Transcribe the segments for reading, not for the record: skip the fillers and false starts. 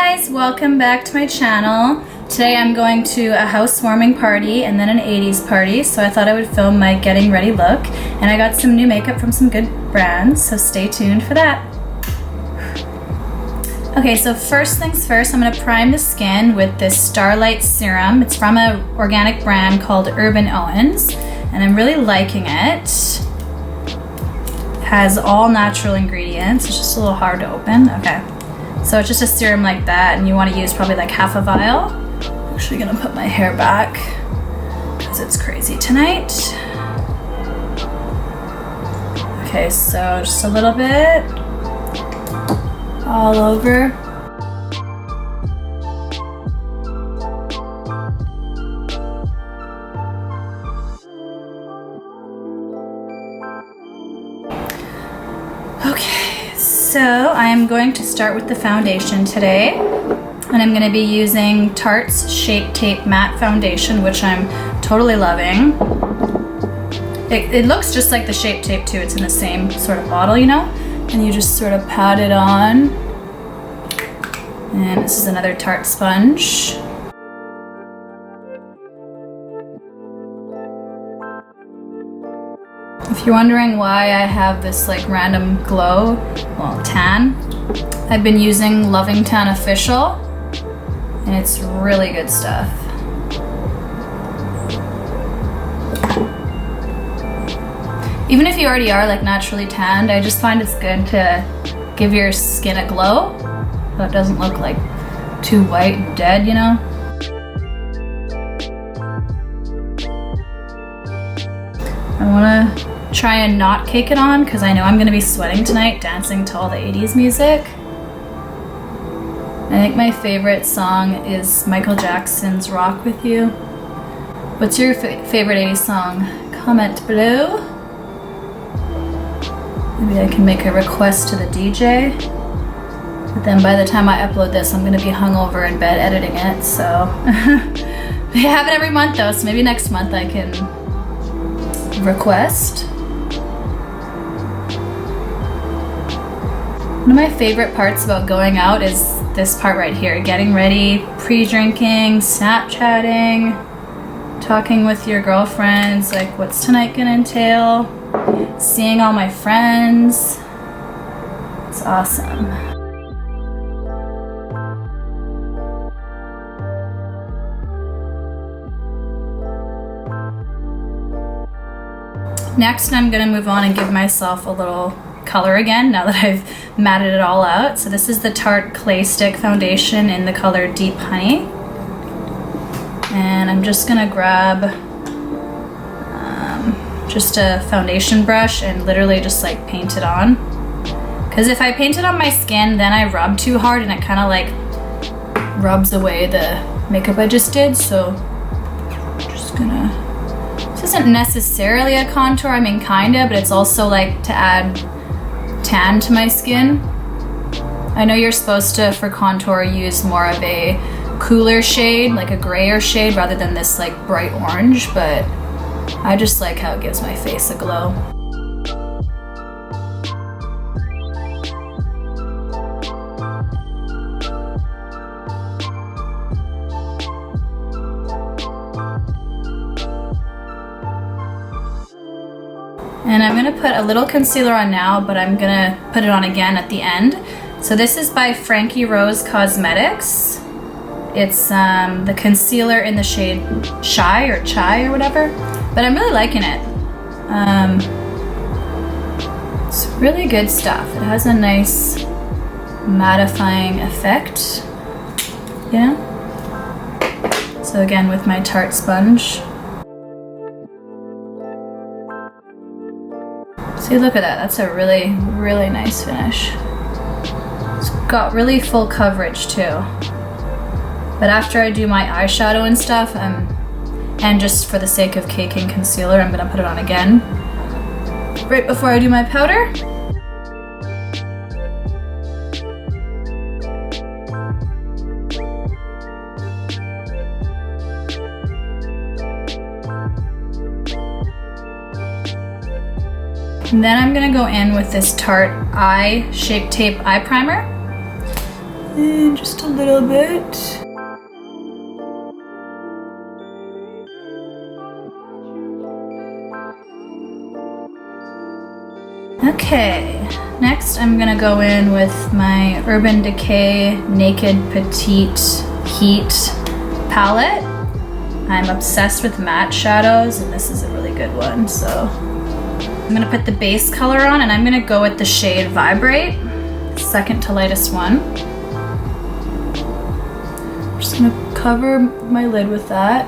guys, welcome back to my channel. Today I'm going to a housewarming party and then an 80s party, so I thought I would film my getting ready look, and I got some new makeup from some good brands, so stay tuned for that. Okay, so first things first, I'm going to prime the skin with this Starlight serum. It's from an organic brand called Urban Owens, and I'm really liking it. It has all natural ingredients. It's just a little hard to open. Okay. So it's just a serum like that, and you want to use probably like half a vial. I'm actually gonna put my hair back because it's crazy tonight. Okay, so just a little bit all over. So I am going to start with the foundation today, and I'm going to be using Tarte's Shape Tape Matte Foundation, which I'm totally loving. It looks just like the Shape Tape too. It's in the same sort of bottle, you know? And you just sort of pat it on. And this is another Tarte sponge. If you're wondering why I have this like random glow, well, tan, I've been using Loving Tan Official, and it's really good stuff. Even if you already are like naturally tanned, I just find it's good to give your skin a glow, so it doesn't look like too white and dead, you know? I wanna try and not cake it on because I know I'm gonna be sweating tonight dancing to all the 80s music. I think my favorite song is Michael Jackson's Rock With You. What's your favorite 80s song? Comment below. Maybe I can make a request to the DJ. But then by the time I upload this, I'm gonna be hungover in bed editing it, so. They have it every month though, so maybe next month I can request. One of my favorite parts about going out is this part right here, getting ready, pre-drinking, Snapchatting, talking with your girlfriends, like what's tonight gonna entail, seeing all my friends. It's awesome. Next, I'm gonna move on and give myself a little color again now that I've matted it all out. So this is the Tarte Clay Stick Foundation in the color Deep Honey. And I'm just gonna grab just a foundation brush and literally just like paint it on. Because if I paint it on my skin, then I rub too hard and it kind of like rubs away the makeup I just did. So I'm just gonna, this isn't necessarily a contour, I mean kinda, but it's also like to add tan to my skin. I know you're supposed to, for contour, use more of a cooler shade, like a grayer shade, rather than this like bright orange, but I just like how it gives my face a glow. And I'm gonna put a little concealer on now, but I'm gonna put it on again at the end. So this is by Frankie Rose Cosmetics. It's the concealer in the shade Shy or Chai or whatever, but I'm really liking it. It's really good stuff. It has a nice mattifying effect, you know? So again, with my Tarte sponge. See, look at that. That's a really, really nice finish. It's got really full coverage too. But after I do my eyeshadow and stuff, and just for the sake of caking concealer, I'm gonna put it on again right before I do my powder. And then I'm gonna go in with this Tarte Shape Tape Eye Primer. And just a little bit. Okay, next I'm gonna go in with my Urban Decay Naked Petite Heat palette. I'm obsessed with matte shadows, and this is a really good one, so I'm gonna put the base color on, and I'm gonna go with the shade Vibrate, second to lightest one. I'm just gonna cover my lid with that.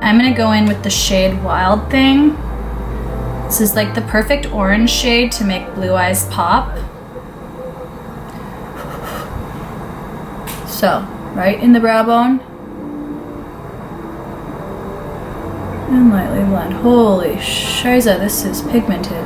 I'm gonna go in with the shade Wild Thing. This is like the perfect orange shade to make blue eyes pop. So, right in the brow bone. And lightly blend. Holy shiza, this is pigmented.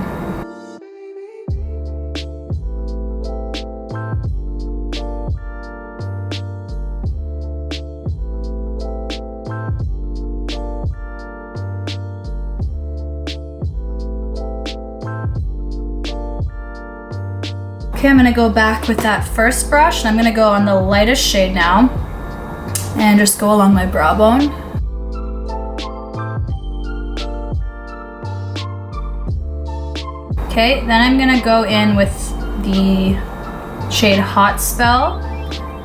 Okay, I'm gonna go back with that first brush, and I'm gonna go on the lightest shade now and just go along my brow bone. Okay, then I'm gonna go in with the shade Hot Spell.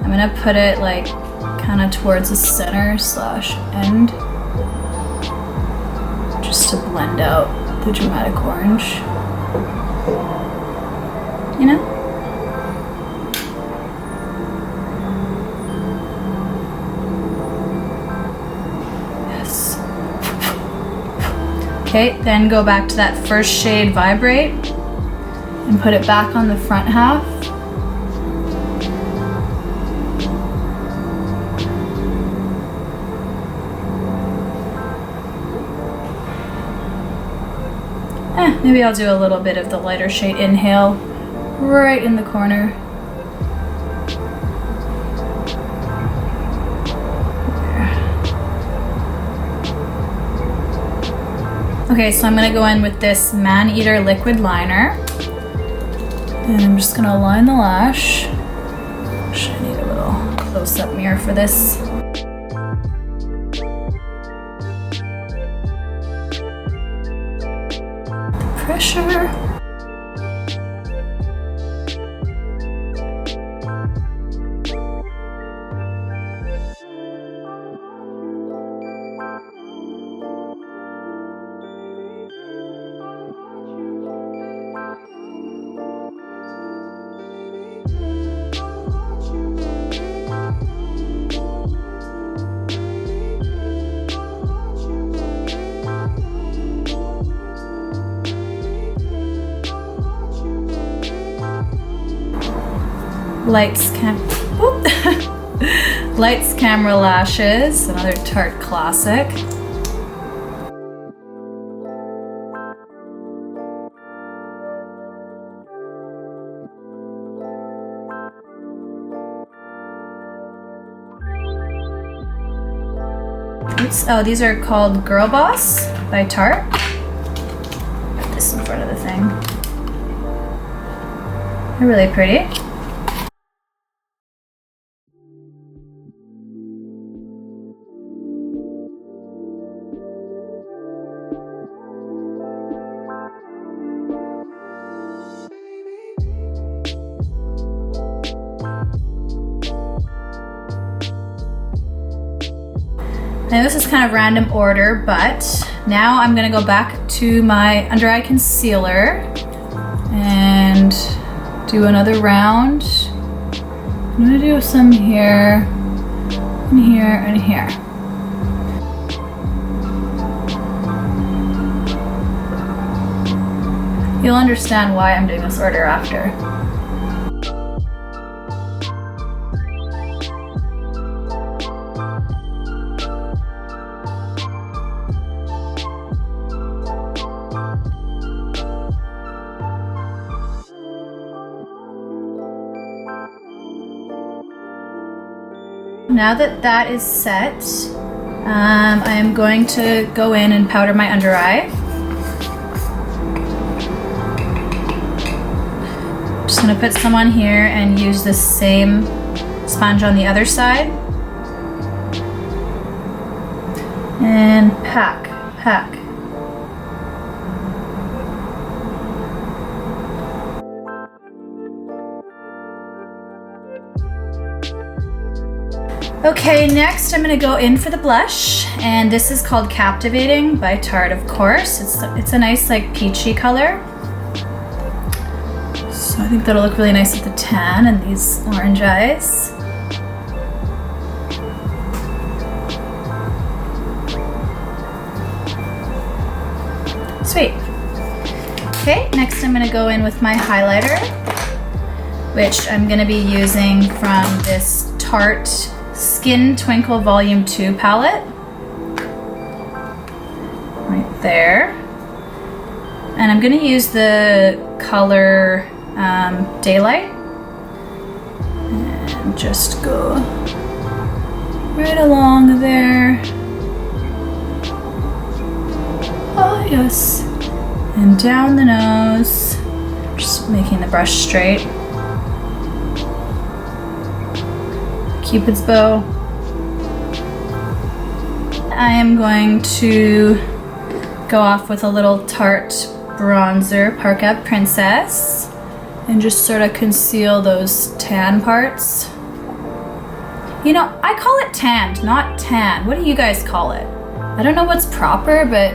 I'm gonna put it like kind of towards the center slash end, just to blend out the dramatic orange, you know? Okay, then go back to that first shade Vibrate and put it back on the front half. Maybe I'll do a little bit of the lighter shade Inhale right in the corner. Okay, so I'm gonna go in with this Maneater liquid liner, and I'm just gonna line the lash. Actually, I need a little close-up mirror for this. The pressure. Lights Camera Lashes, another Tarte classic. Oops. Oh, these are called Girl Boss by Tarte. Put this in front of the thing. They're really pretty. Now this is kind of random order, but now I'm gonna go back to my under eye concealer and do another round. I'm gonna do some here, and here, and here. You'll understand why I'm doing this order after. Now that that is set, I am going to go in and powder my under eye. Just gonna put some on here and use the same sponge on the other side. And pack. Okay, next I'm gonna go in for the blush, and this is called Captivating by Tarte, of course. It's a nice like peachy color. So I think that'll look really nice with the tan and these orange eyes. Sweet. Okay, next I'm gonna go in with my highlighter, which I'm gonna be using from this Tarte Skin Twinkle Volume 2 palette. Right there. And I'm gonna use the color Daylight. And just go right along there. Oh yes. And down the nose. Just making the brush straight. Cupid's bow. I am going to go off with a little Tarte bronzer, Parkave Princess, and just sort of conceal those tan parts. You know, I call it tanned, not tan. What do you guys call it? I don't know what's proper, but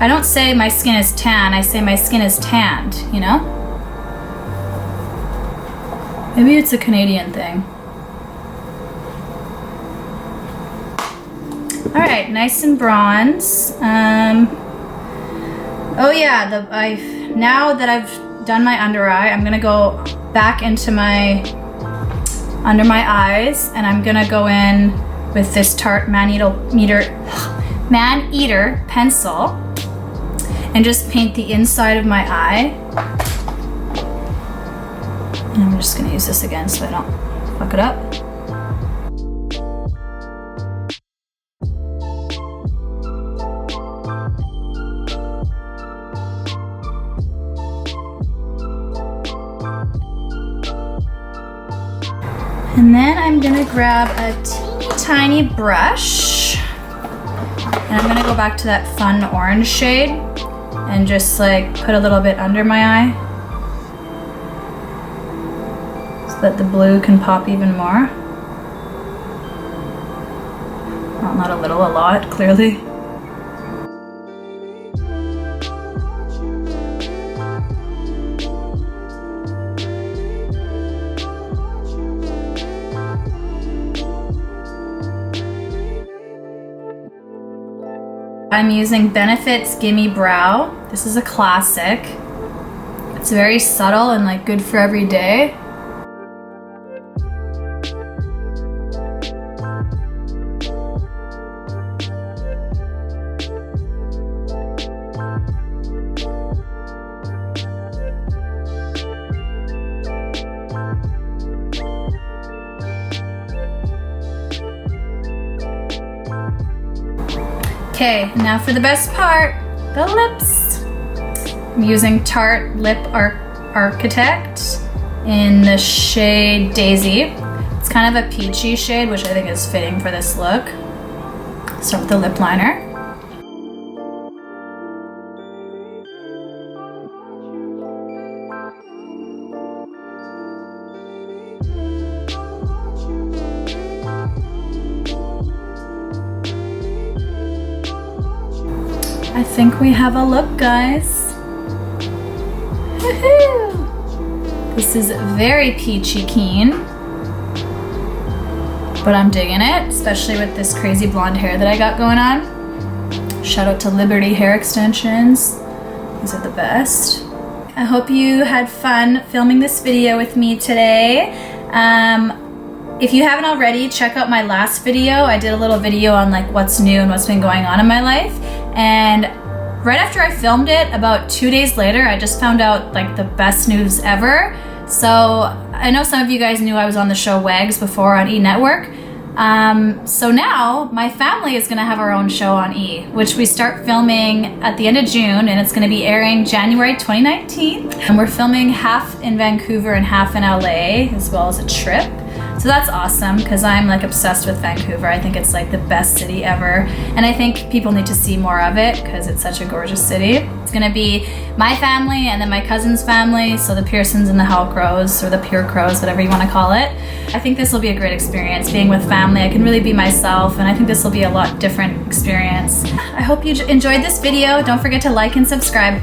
I don't say my skin is tan, I say my skin is tanned, you know? Maybe it's a Canadian thing. All right, nice and bronze. Oh yeah, now that I've done my under eye, I'm gonna go back into under my eyes, and I'm gonna go in with this Tarte Maneater pencil and just paint the inside of my eye. And I'm just gonna use this again so I don't fuck it up. And then I'm gonna grab a teeny tiny brush, and I'm gonna go back to that fun orange shade and just like put a little bit under my eye so that the blue can pop even more. Well, not a little, a lot, clearly. I'm using Benefit's Gimme Brow. This is a classic. It's very subtle and like good for every day. Okay, now for the best part, the lips. I'm using Tarte Lip Architect in the shade Daisy. It's kind of a peachy shade, which I think is fitting for this look. Start with the lip liner. I think we have a look, guys. Woohoo! This is very peachy keen, but I'm digging it, especially with this crazy blonde hair that I got going on. Shout out to Liberty Hair Extensions. These are the best. I hope you had fun filming this video with me today. If you haven't already, check out my last video. I did a little video on like what's new and what's been going on in my life. And right after I filmed it, about 2 days later, I just found out like the best news ever. So I know some of you guys knew I was on the show Wags before on E! Network. So now my family is going to have our own show on E! Which we start filming at the end of June, and it's going to be airing January 2019. And we're filming half in Vancouver and half in LA, as well as a trip. So that's awesome, because I'm like obsessed with Vancouver. I think it's like the best city ever. And I think people need to see more of it because it's such a gorgeous city. It's gonna be my family and then my cousin's family. So the Piersons and the Halcrows, or the Pure Crows, whatever you wanna call it. I think this will be a great experience being with family. I can really be myself, and I think this will be a lot different experience. I hope you enjoyed this video. Don't forget to like and subscribe.